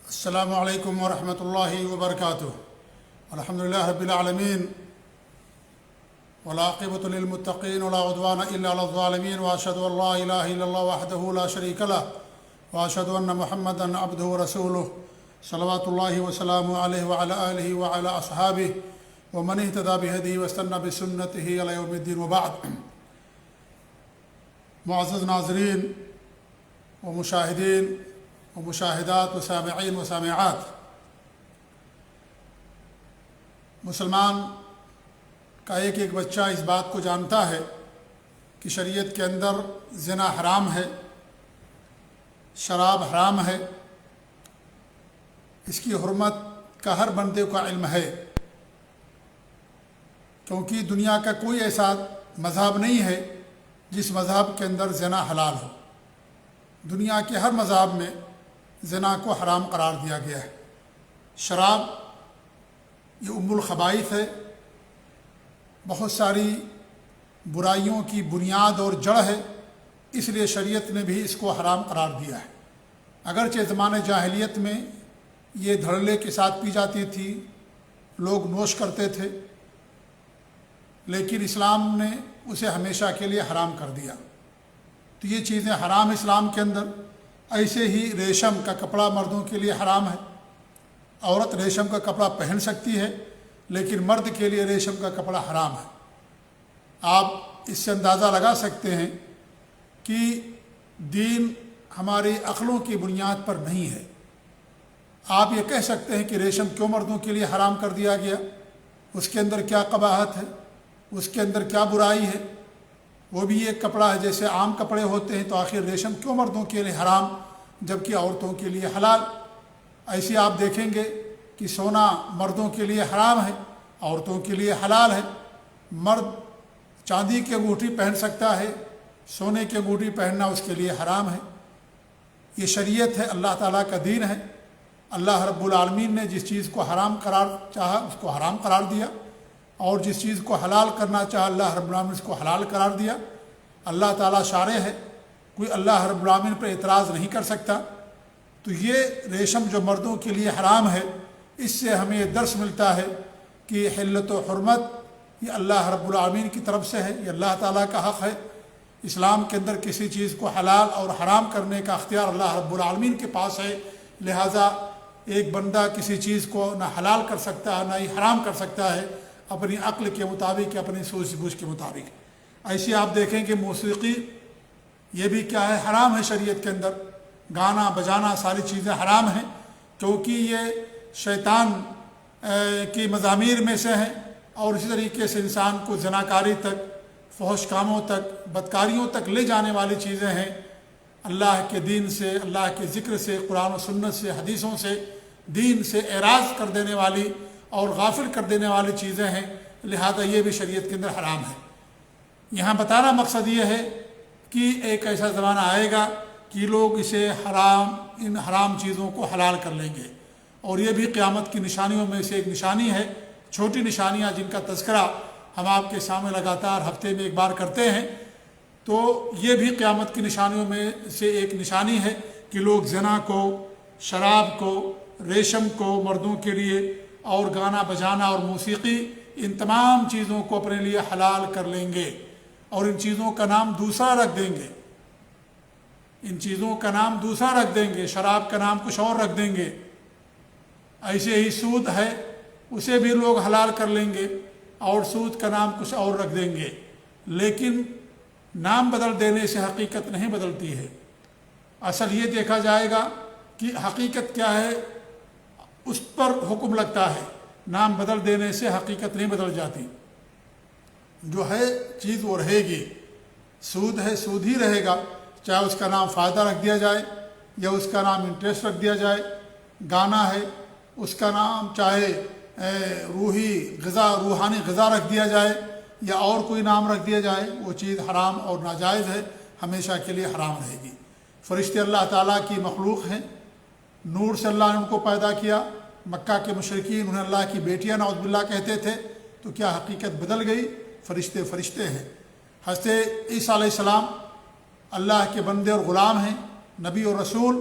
السلام علیکم ورحمۃ اللہ وبرکاتہ۔ الحمد للہ رب العالمین والعاقبۃ للمتقین ولا عدوان الا علی الظالمین واشهد ان لا الہ الا اللہ وحدہ لا شریک لہ واشهد ان محمدا عبدہ ورسولہ صلوات اللہ وسلامہ علیہ وعلی آلہ وعلی اصحابہ ومن اہتدی بہدیہ واستنى بسنتہ الی یوم الدین وبعد۔ معزز ناظرین و مشاہدین و مشاہدات و سامعین و سامعات، مسلمان کا ایک ایک بچہ اس بات کو جانتا ہے کہ شریعت کے اندر زنا حرام ہے، شراب حرام ہے، اس کی حرمت کا ہر بندے کو علم ہے، کیونکہ دنیا کا کوئی ایسا مذہب نہیں ہے جس مذہب کے اندر زنا حلال ہو۔ دنیا کے ہر مذہب میں زنا کو حرام قرار دیا گیا ہے۔ شراب یہ ام الخبائث ہے، بہت ساری برائیوں کی بنیاد اور جڑ ہے، اس لیے شریعت نے بھی اس کو حرام قرار دیا ہے۔ اگرچہ زمانے جاہلیت میں یہ دھڑلے کے ساتھ پی جاتی تھی، لوگ نوش کرتے تھے، لیکن اسلام نے اسے ہمیشہ کے لیے حرام کر دیا۔ تو یہ چیزیں حرام اسلام کے اندر۔ ایسے ہی ریشم کا کپڑا مردوں کے لیے حرام ہے۔ عورت ریشم کا کپڑا پہن سکتی ہے، لیکن مرد کے لیے ریشم کا کپڑا حرام ہے۔ آپ اس سے اندازہ لگا سکتے ہیں کہ دین ہماری عقلوں کی بنیاد پر نہیں ہے۔ آپ یہ کہہ سکتے ہیں کہ ریشم کیوں مردوں کے لیے حرام کر دیا گیا، اس کے اندر کیا قباحت ہے، اس کے اندر کیا برائی ہے، وہ بھی ایک کپڑا ہے جیسے عام کپڑے ہوتے ہیں، تو آخر ریشم کیوں مردوں کے لیے حرام جبکہ عورتوں کے لیے حلال؟ ایسے آپ دیکھیں گے کہ سونا مردوں کے لیے حرام ہے، عورتوں کے لیے حلال ہے۔ مرد چاندی کی انگوٹھی پہن سکتا ہے، سونے کی انگوٹھی پہننا اس کے لیے حرام ہے۔ یہ شریعت ہے، اللہ تعالیٰ کا دین ہے۔ اللہ رب العالمین نے جس چیز کو حرام قرار چاہا اس کو حرام قرار دیا، اور جس چیز کو حلال کرنا چاہا اللہ رب العالمین نے اس کو حلال قرار دیا۔ اللہ تعالیٰ شارع ہے، کوئی اللہ رب العالمین پر اعتراض نہیں کر سکتا۔ تو یہ ریشم جو مردوں کے لیے حرام ہے، اس سے ہمیں یہ درس ملتا ہے کہ حلت و حرمت یہ اللہ رب العالمین کی طرف سے ہے، یہ اللہ تعالیٰ کا حق ہے۔ اسلام کے اندر کسی چیز کو حلال اور حرام کرنے کا اختیار اللہ رب العالمین کے پاس ہے، لہٰذا ایک بندہ کسی چیز کو نہ حلال کر سکتا ہے نہ ہی حرام کر سکتا ہے اپنی عقل کے مطابق، اپنی سوچ بوجھ کے مطابق۔ ایسے آپ دیکھیں کہ موسیقی یہ بھی کیا ہے، حرام ہے شریعت کے اندر۔ گانا بجانا ساری چیزیں حرام ہیں، کیونکہ یہ شیطان کی مضامیر میں سے ہیں، اور اسی طریقے سے انسان کو زناکاری تک، فحش کاموں تک، بدکاریوں تک لے جانے والی چیزیں ہیں۔ اللہ کے دین سے، اللہ کے ذکر سے، قرآن و سنت سے، حدیثوں سے، دین سے اعراض کر دینے والی اور غافل کر دینے والی چیزیں ہیں، لہذا یہ بھی شریعت کے اندر حرام ہے۔ یہاں بتانا مقصد یہ ہے کہ ایک ایسا زمانہ آئے گا کہ لوگ اسے ان حرام چیزوں کو حلال کر لیں گے، اور یہ بھی قیامت کی نشانیوں میں سے ایک نشانی ہے۔ چھوٹی نشانیاں جن کا تذکرہ ہم آپ کے سامنے لگاتار ہفتے میں ایک بار کرتے ہیں، تو یہ بھی قیامت کی نشانیوں میں سے ایک نشانی ہے کہ لوگ زنا کو، شراب کو، ریشم کو مردوں کے لیے، اور گانا بجانا اور موسیقی، ان تمام چیزوں کو اپنے لیے حلال کر لیں گے، اور ان چیزوں کا نام دوسرا رکھ دیں گے۔ ان چیزوں کا نام دوسرا رکھ دیں گے، شراب کا نام کچھ اور رکھ دیں گے۔ ایسے ہی سود ہے، اسے بھی لوگ حلال کر لیں گے، اور سود کا نام کچھ اور رکھ دیں گے۔ لیکن نام بدل دینے سے حقیقت نہیں بدلتی ہے۔ اصل یہ دیکھا جائے گا کہ حقیقت کیا ہے، اس پر حکم لگتا ہے۔ نام بدل دینے سے حقیقت نہیں بدل جاتی۔ جو ہے چیز وہ رہے گی۔ سود ہے، سود ہی رہے گا، چاہے اس کا نام فائدہ رکھ دیا جائے یا اس کا نام انٹرسٹ رکھ دیا جائے۔ گانا ہے، اس کا نام چاہے روحانی غذا رکھ دیا جائے یا اور کوئی نام رکھ دیا جائے، وہ چیز حرام اور ناجائز ہے، ہمیشہ کے لیے حرام رہے گی۔ فرشتے اللہ تعالیٰ کی مخلوق ہیں، نور سے اللہ نے ان کو پیدا کیا۔ مکہ کے مشرکین انہیں اللہ کی بیٹیاں نعوذ باللہ کہتے تھے، تو کیا حقیقت بدل گئی؟ فرشتے فرشتے ہیں۔ حضرت عیسیٰ علیہ السلام اللہ کے بندے اور غلام ہیں، نبی اور رسول،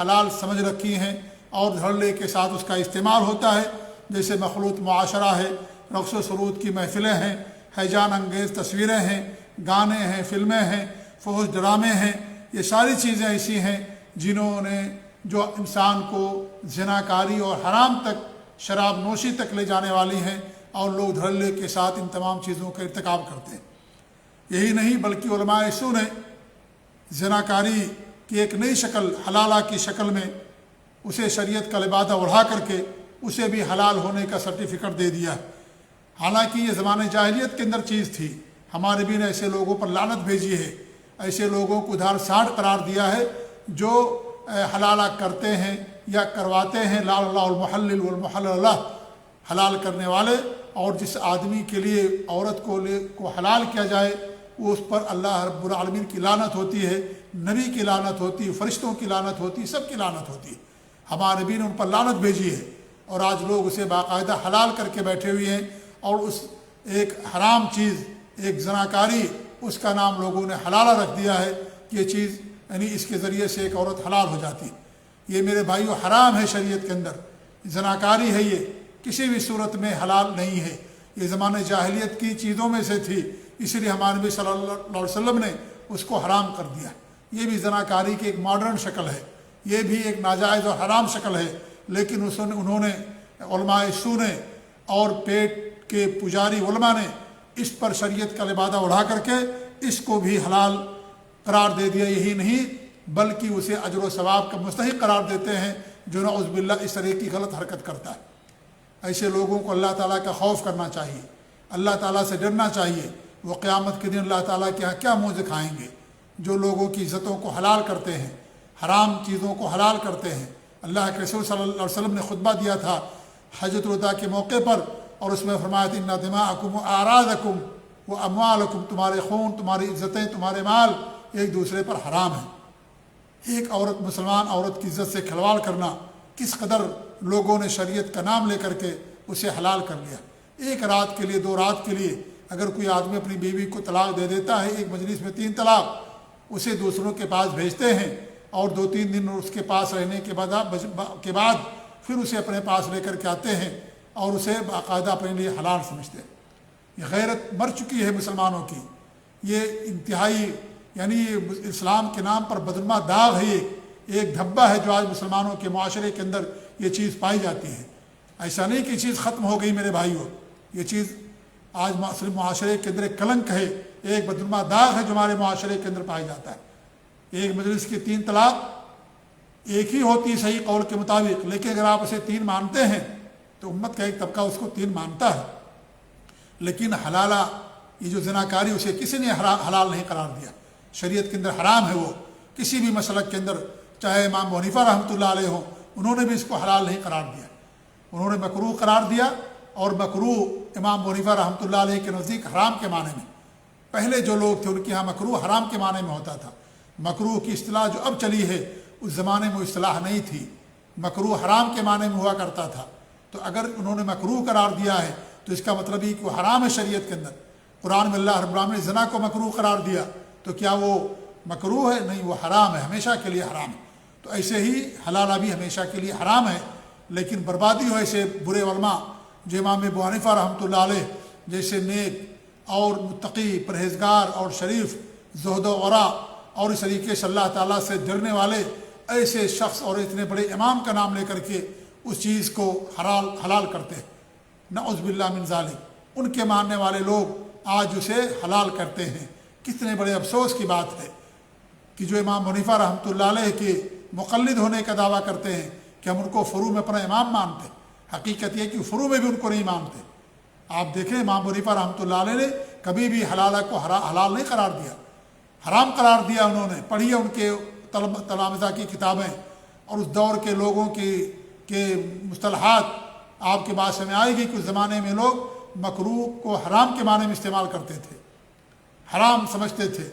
حلال سمجھ رکھی ہیں اور دھڑلے کے ساتھ اس کا استعمال ہوتا ہے، جیسے مخلوط معاشرہ ہے، رقص و سرود کی محفلیں ہیں، ہیجان انگیز تصویریں ہیں، گانے ہیں، فلمیں ہیں، فحش ڈرامے ہیں۔ یہ ساری چیزیں ایسی ہیں جنہوں نے جو انسان کو زناکاری اور حرام تک، شراب نوشی تک لے جانے والی ہیں، اور لوگ دھڑلے کے ساتھ ان تمام چیزوں کا ارتکاب کرتے ہیں۔ یہی نہیں بلکہ علماء سو نے زناکاری کی ایک نئی شکل، حلالہ کی شکل میں اسے شریعت کا لبادہ اڑھا کر کے اسے بھی حلال ہونے کا سرٹیفکیٹ دے دیا۔ حالانکہ یہ زمانے جاہلیت کے اندر چیز تھی، ہمارے بھی نے ایسے لوگوں پر لعنت بھیجی ہے، ایسے لوگوں کو دھار ساڑھ قرار دیا ہے جو حلالہ کرتے ہیں یا کرواتے ہیں، لا اللہ المحلل والمحلل لہ، حلال کرنے والے، اور جس آدمی کے لیے عورت کو حلال کیا جائے وہ اس پر اللہ رب العالمین کی لعنت ہوتی ہے، نبی کی لعنت ہوتی ہے، فرشتوں کی لعنت ہوتی ہے، سب کی لعنت ہوتی ہے۔ ہمارے نبی نے ان پر لعنت بھیجی ہے، اور آج لوگ اسے باقاعدہ حلال کر کے بیٹھے ہوئے ہیں، اور اس ایک حرام چیز، ایک زناکاری، اس کا نام لوگوں نے حلالہ رکھ دیا ہے کہ یہ چیز، یعنی اس کے ذریعے سے ایک عورت حلال ہو جاتی۔ یہ میرے بھائیو حرام ہے شریعت کے اندر، زناکاری ہے، یہ کسی بھی صورت میں حلال نہیں ہے، یہ زمانے جاہلیت کی چیزوں میں سے تھی، اس لیے ہمارے نبی صلی اللہ علیہ وسلم نے اس کو حرام کر دیا۔ یہ بھی زناکاری کی ایک ماڈرن شکل ہے، یہ بھی ایک ناجائز اور حرام شکل ہے، لیکن انہوں نے علماء سو نے اور پیٹ کے پجاری علماء نے اس پر شریعت کا لبادہ اڑھا کر کے اس کو بھی حلال قرار دے دیا۔ یہی نہیں بلکہ اسے اجر و ثواب کا مستحق قرار دیتے ہیں جو نعوذ باللہ اس طرح کی غلط حرکت کرتا ہے۔ ایسے لوگوں کو اللہ تعالیٰ کا خوف کرنا چاہیے، اللہ تعالیٰ سے ڈرنا چاہیے۔ وہ قیامت کے دن اللہ تعالیٰ کے ہاں کیا منہ دکھائیں گے؟ جو لوگوں کی عزتوں کو حلال کرتے ہیں، حرام چیزوں کو حلال کرتے ہیں۔ اللہ کے رسول صلی اللہ علیہ وسلم نے خطبہ دیا تھا حجۃ الوداع کے موقع پر، اور اس میں فرمایا تھا ان دماءکم واعراضکم واموالکم، تمہارے خون، تمہاری عزتیں، تمہارے مال ایک دوسرے پر حرام ہیں۔ ایک عورت، مسلمان عورت کی عزت سے کھلواڑ کرنا کس قدر لوگوں نے شریعت کا نام لے کر کے اسے حلال کر لیا۔ ایک رات کے لیے، 2 رات کے لیے اگر کوئی آدمی اپنی بیوی کو طلاق دے دیتا ہے، ایک مجلس میں 3 طلاق، اسے دوسروں کے پاس بھیجتے ہیں، اور 2-3 دن اس کے پاس رہنے کے بعد پھر اسے اپنے پاس لے کر کے آتے ہیں اور اسے باقاعدہ اپنے لیے حلال سمجھتے ہیں۔ یہ غیرت مر چکی ہے مسلمانوں کی، یہ انتہائی، یعنی یہ اسلام کے نام پر بدنما داغ ہے، ایک دھبا ہے جو آج مسلمانوں کے معاشرے کے اندر یہ چیز پائی جاتی ہے۔ ایسا نہیں کہ یہ چیز ختم ہو گئی میرے بھائیوں، یہ چیز آج مسلم معاشرے کے اندر ایک کلنک ہے، ایک بدنما داغ ہے جو ہمارے معاشرے کے اندر پایا جاتا ہے۔ ایک مجلس کی 3 طلاق ایک ہی ہوتی ہے صحیح قول کے مطابق، لیکن اگر آپ اسے 3 مانتے ہیں تو امت کا ایک طبقہ اس کو 3 مانتا ہے، لیکن حلالہ، یہ جو زناکاری، اسے کسی نے حلال نہیں قرار دیا۔ شریعت کے اندر حرام ہے وہ، کسی بھی مسلک کے اندر، چاہے امام ابو حنیفہ رحمۃ اللہ علیہ ہوں، انہوں نے بھی اس کو حلال نہیں قرار دیا، انہوں نے مکروہ قرار دیا، اور مکروہ امام ابو حنیفہ رحمۃ اللہ علیہ کے نزدیک حرام کے معنی میں۔ پہلے جو لوگ تھے ان کے ہاں مکروہ حرام کے معنی میں ہوتا تھا۔ مکروہ کی اصطلاح جو اب چلی ہے اس زمانے میں وہ اصطلاح نہیں تھی، مکروہ حرام کے معنی میں ہوا کرتا تھا۔ تو اگر انہوں نے مکروہ قرار دیا ہے تو اس کا مطلب یہ کہ وہ حرام ہے شریعت کے اندر۔ قرآن میں اللہ رب العالمین نے زنا کو مکروہ قرار دیا، تو کیا وہ مکروہ ہے؟ نہیں، وہ حرام ہے، ہمیشہ کے لیے حرام ہے۔ تو ایسے ہی حلالہ بھی ہمیشہ کے لیے حرام ہے، لیکن بربادی ہو ایسے برے علماء جو امام ابو حنیفہ رحمۃ اللہ علیہ جیسے نیک اور متقی، پرہیزگار اور شریف، زہد و ورع اور اس طریقے سے اللہ تعالیٰ سے ڈرنے والے ایسے شخص اور اتنے بڑے امام کا نام لے کر کے اس چیز کو حلال کرتے ہیں، نعوذ باللہ من ذالک، ان کے ماننے والے لوگ آج اسے حلال کرتے ہیں۔ کتنے بڑے افسوس کی بات ہے کہ جو امام حنیفہ رحمۃ اللہ علیہ کے مقلد ہونے کا دعویٰ کرتے ہیں کہ ہم ان کو فروع میں اپنا امام مانتے، حقیقت یہ کہ فروع میں بھی ان کو نہیں مانتے۔ آپ دیکھیں امام حنیفہ رحمۃ اللہ علیہ نے کبھی بھی حلالہ کو حلال نہیں قرار دیا، حرام قرار دیا انہوں نے۔ پڑھیے ان کے تلامذہ کی کتابیں اور اس دور کے لوگوں کے مصطلحات، آپ کے بات میں آئے گی کہ اس زمانے میں لوگ مکروہ کو حرام کے معنی میں استعمال کرتے تھے، حرام سمجھتے تھے۔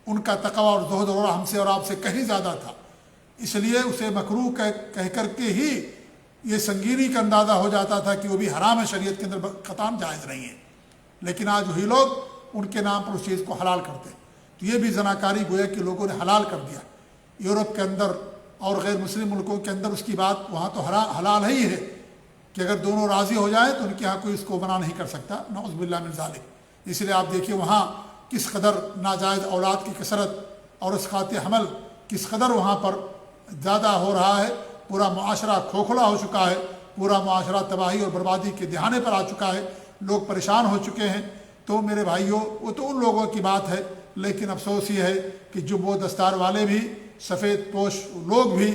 ان کا تقویٰ اور زہد اور ہم سے اور آپ سے کہیں زیادہ تھا، اس لیے اسے مکروہ کہہ کر کے ہی یہ سنگینی کا اندازہ ہو جاتا تھا کہ وہ بھی حرام ہے، شریعت کے اندر قطعاً جائز نہیں ہے۔ لیکن آج وہی لوگ ان کے نام پر اس چیز کو حلال کرتے ہیں۔ تو یہ بھی زناکاری گویا کہ لوگوں نے حلال کر دیا۔ یورپ کے اندر اور غیر مسلم ملکوں کے اندر اس کی بات وہاں تو حلال ہی ہے کہ اگر دونوں راضی ہو جائیں تو ان کے یہاں کوئی اس کو منع نہیں کر سکتا، نعوذ باللہ من ذالک۔ اس لیے آپ دیکھیے وہاں کس قدر ناجائز اولاد کی کثرت اور اسقاط حمل کس قدر وہاں پر زیادہ ہو رہا ہے، پورا معاشرہ کھوکھلا ہو چکا ہے، پورا معاشرہ تباہی اور بربادی کے دہانے پر آ چکا ہے، لوگ پریشان ہو چکے ہیں۔ تو میرے بھائیوں، وہ تو ان لوگوں کی بات ہے، لیکن افسوس یہ ہے کہ جب وہ دستار والے بھی، سفید پوش لوگ بھی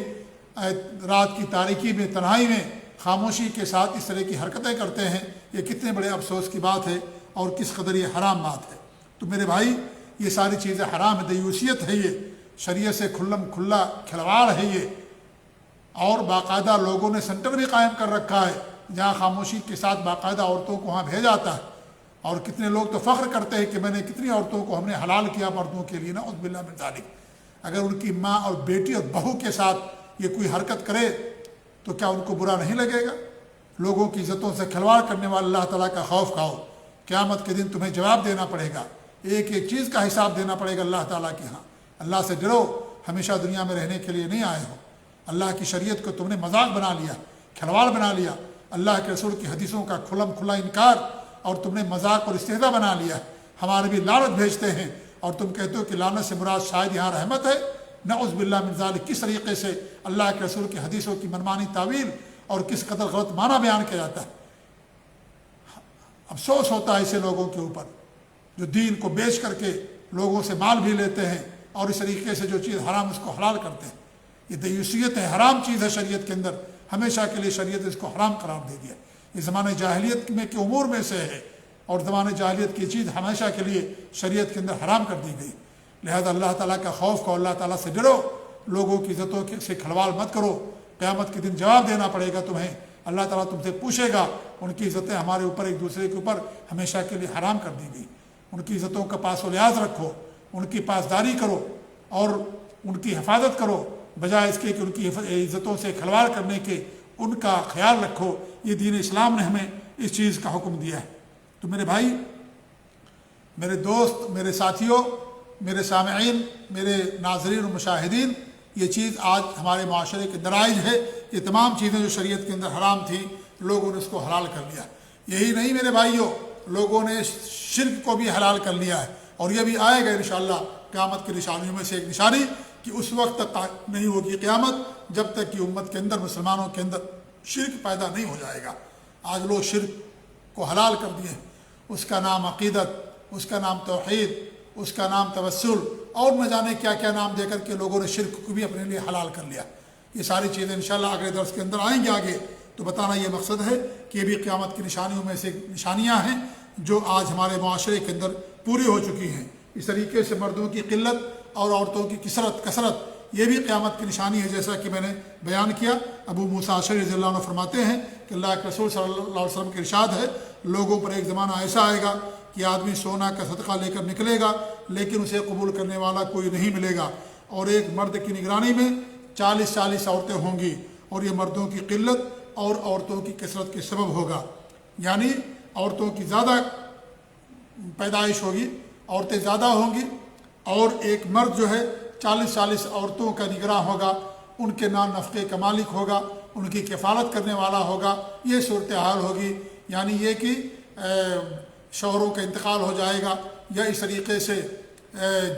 رات کی تاریکی میں، تنہائی میں خاموشی کے ساتھ اس طرح کی حرکتیں کرتے ہیں، یہ کتنے بڑے افسوس کی بات ہے اور کس قدر یہ حرام بات ہے۔ تو میرے بھائی، یہ ساری چیزیں حرام ہے، دیوسیت ہے، یہ شریعت سے کھلا کھلواڑ ہے یہ۔ اور باقاعدہ لوگوں نے سینٹر بھی قائم کر رکھا ہے جہاں خاموشی کے ساتھ باقاعدہ عورتوں کو وہاں بھیجا جاتا ہے، اور کتنے لوگ تو فخر کرتے ہیں کہ میں نے کتنی عورتوں کو ہم نے حلال کیا مردوں کے لیے، نعوذ باللہ من ذالک۔ اگر ان کی ماں اور بیٹی اور بہو کے ساتھ یہ کوئی حرکت کرے تو کیا ان کو برا نہیں لگے گا؟ لوگوں کی عزتوں سے کھلواڑ کرنے والے اللہ تعالیٰ کا خوف کھاؤ، قیامت کے دن تمہیں جواب دینا پڑے گا، ایک ایک چیز کا حساب دینا پڑے گا اللہ تعالیٰ کے ہاں۔ اللہ سے ڈرو، ہمیشہ دنیا میں رہنے کے لیے نہیں آئے ہو۔ اللہ کی شریعت کو تم نے مذاق بنا لیا، کھلواڑ بنا لیا، اللہ کے رسول کی حدیثوں کا کھلم کھلا انکار، اور تم نے مذاق اور استہزاء بنا لیا۔ ہمارے بھی لعنت بھیجتے ہیں اور تم کہتے ہو کہ لعنت سے مراد شاید یہاں رحمت ہے، نعوذ باللہ من ذالک۔ کس طریقے سے اللہ کے رسول کی حدیثوں کی منمانی تعویل اور کس قدر غلط معنی بیان کیا جاتا ہے۔ افسوس ہوتا ہے ایسے لوگوں کے اوپر جو دین کو بیچ کر کے لوگوں سے مال بھی لیتے ہیں اور اس طریقے سے جو چیز حرام اس کو حلال کرتے ہیں۔ یہ دیوسیت ہے، حرام چیز ہے شریعت کے اندر، ہمیشہ کے لیے شریعت اس کو حرام قرار دے دیا۔ یہ زمانہ جاہلیت میں کے امور میں سے ہے، اور زمانہ جاہلیت کی چیز ہمیشہ کے لیے شریعت کے اندر حرام کر دی گئی۔ لہذا اللہ تعالیٰ کا خوف کو، اللہ تعالیٰ سے ڈرو، لوگوں کی عزتوں سے کھلواڑ مت کرو، قیامت کے دن جواب دینا پڑے گا تمہیں۔ اللہ تعالیٰ تم سے پوچھے گا، ان کی عزتیں ہمارے اوپر ایک دوسرے کے اوپر ہمیشہ کے لیے حرام کر دی گئی۔ ان کی عزتوں کا پاس و لحاظ رکھو، ان کی پاسداری کرو اور ان کی حفاظت کرو، بجائے اس کے کہ ان کی عزتوں سے کھلواڑ کرنے کے ان کا خیال رکھو۔ یہ دین اسلام نے ہمیں اس چیز کا حکم دیا ہے۔ تو میرے بھائی، میرے دوست، میرے ساتھیوں، میرے سامعین، میرے ناظرین و مشاہدین، یہ چیز آج ہمارے معاشرے کے درائج ہے۔ یہ تمام چیزیں جو شریعت کے اندر حرام تھیں، لوگوں نے اس کو حلال کر لیا۔ یہی نہیں میرے بھائیوں، لوگوں نے شرک کو بھی حلال کر لیا ہے، اور یہ بھی آئے گا انشاءاللہ قیامت کی نشانیوں میں سے ایک نشانی کہ اس وقت تک نہیں ہوگی قیامت جب تک کہ امت کے اندر، مسلمانوں کے اندر شرک پیدا نہیں ہو جائے گا۔ آج لوگ شرک کو حلال کر دیے ہیں، اس کا نام عقیدت، اس کا نام توحید، اس کا نام توسل، اور نہ جانے کیا کیا نام دے کر کے لوگوں نے شرک کو بھی اپنے لیے حلال کر لیا۔ یہ ساری چیزیں انشاءاللہ اگلے درس کے اندر آئیں گے آگے، تو بتانا یہ مقصد ہے کہ یہ بھی قیامت کی نشانیوں میں سے نشانیاں ہیں جو آج ہمارے معاشرے کے اندر پوری ہو چکی ہیں۔ اس طریقے سے مردوں کی قلت اور عورتوں کی کثرت یہ بھی قیامت کی نشانی ہے، جیسا کہ میں نے بیان کیا۔ ابو موسیٰ اشعری رضی اللہ عنہ فرماتے ہیں کہ اللہ کے رسول صلی اللہ علیہ وسلم کے ارشاد ہے، لوگوں پر ایک زمانہ ایسا آئے گا کہ آدمی سونا کا صدقہ لے کر نکلے گا لیکن اسے قبول کرنے والا کوئی نہیں ملے گا، اور ایک مرد کی نگرانی میں 40 عورتیں ہوں گی، اور یہ مردوں کی قلت اور عورتوں کی کثرت کے سبب ہوگا۔ یعنی عورتوں کی زیادہ پیدائش ہوگی، عورتیں زیادہ ہوں گی، اور ایک مرد جو ہے 40 عورتوں کا نگراں ہوگا، ان کے نام نفقے کا مالک ہوگا، ان کی کفالت کرنے والا ہوگا۔ یہ صورتحال ہوگی، یعنی یہ کہ شوہروں کا انتقال ہو جائے گا، یا اس طریقے سے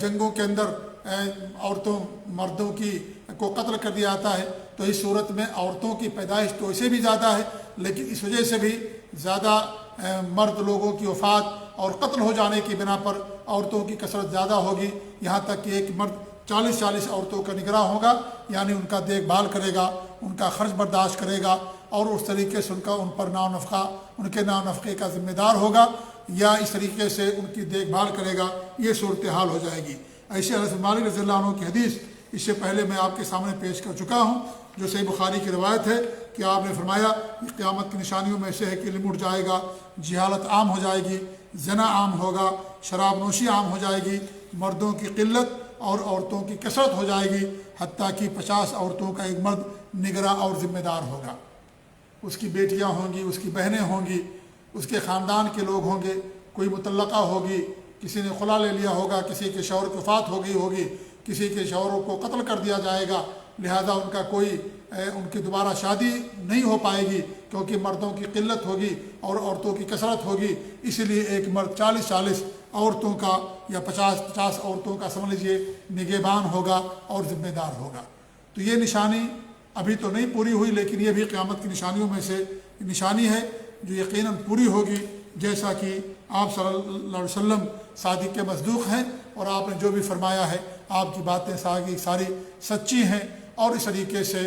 جنگوں کے اندر عورتوں مردوں کی کو قتل کر دیا جاتا ہے۔ تو اس صورت میں عورتوں کی پیدائش تو اسے بھی زیادہ ہے، لیکن اس وجہ سے بھی زیادہ مرد لوگوں کی وفات اور قتل ہو جانے کی بنا پر عورتوں کی کثرت زیادہ ہوگی، یہاں تک کہ ایک مرد 40 عورتوں کا نگراں ہوگا، یعنی ان کا دیکھ بھال کرے گا، ان کا خرچ برداشت کرے گا، اور اس طریقے سے ان پر نام نفقہ، ان کے نام نفقے کا ذمہ دار ہوگا، یا اس طریقے سے ان کی دیکھ بھال کرے گا۔ یہ صورتحال ہو جائے گی۔ ایسے حضرت مالک رضی اللہ عنہ کی حدیث اس سے پہلے میں آپ کے سامنے پیش کر چکا ہوں، جو صحیح بخاری کی روایت ہے کہ آپ نے فرمایا کہ قیامت کی نشانیوں میں سے ہے کہ علم اٹھ جائے گا، جہالت عام ہو جائے گی، زنا عام ہوگا، شراب نوشی عام ہو جائے گی، مردوں کی قلت اور عورتوں کی کثرت ہو جائے گی، حتیٰ کہ 50 عورتوں کا ایک مرد نگراں اور ذمہ دار ہوگا۔ اس کی بیٹیاں ہوں گی، اس کی بہنیں ہوں گی، اس کے خاندان کے لوگ ہوں گے، کوئی مطلقہ ہوگی، کسی نے خلا لے لیا ہوگا، کسی کے شوہر کی وفات ہو گئی ہوگی، کسی کے شوہروں کو قتل کر دیا جائے گا، لہذا ان کا کوئی ان کی دوبارہ شادی نہیں ہو پائے گی، کیونکہ مردوں کی قلت ہوگی اور عورتوں کی کثرت ہوگی، اس لیے ایک مرد 40 عورتوں کا یا 50 عورتوں کا سمجھ لیجیے نگہبان ہوگا اور ذمہ دار ہوگا۔ تو یہ نشانی ابھی تو نہیں پوری ہوئی، لیکن یہ بھی قیامت کی نشانیوں میں سے نشانی ہے جو یقیناً پوری ہوگی، جیسا کہ آپ صلی اللہ علیہ وسلم صادق کے مصدوق ہیں، اور آپ نے جو بھی فرمایا ہے آپ کی باتیں ساری سچی ہیں، اور اس طریقے سے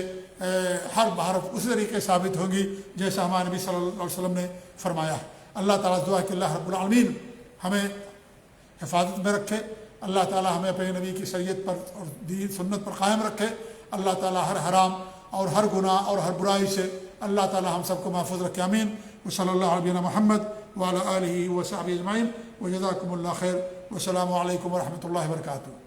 ہر بحرف اسی طریقے ثابت ہوگی جیسا ہمارے نبی صلی اللہ علیہ وسلم نے فرمایا ہے۔ اللہ تعالیٰ دعا کہ اللہ رب العالمین ہمیں حفاظت میں رکھے، اللہ تعالیٰ ہمیں اپنے نبی کی شریعت پر اور دین سنت پر قائم رکھے، اللہ تعالیٰ ہر حرام اور ہر گناہ اور ہر برائی سے اللہ تعالیٰ ہم سب کو محفوظ رکھے، آمین۔ وصلی اللہ علیہ محمد وعلی آلہ وصحبہ اجمعین، وجزاکم اللہ خیر، والسلام علیکم ورحمۃ اللہ وبرکاتہ۔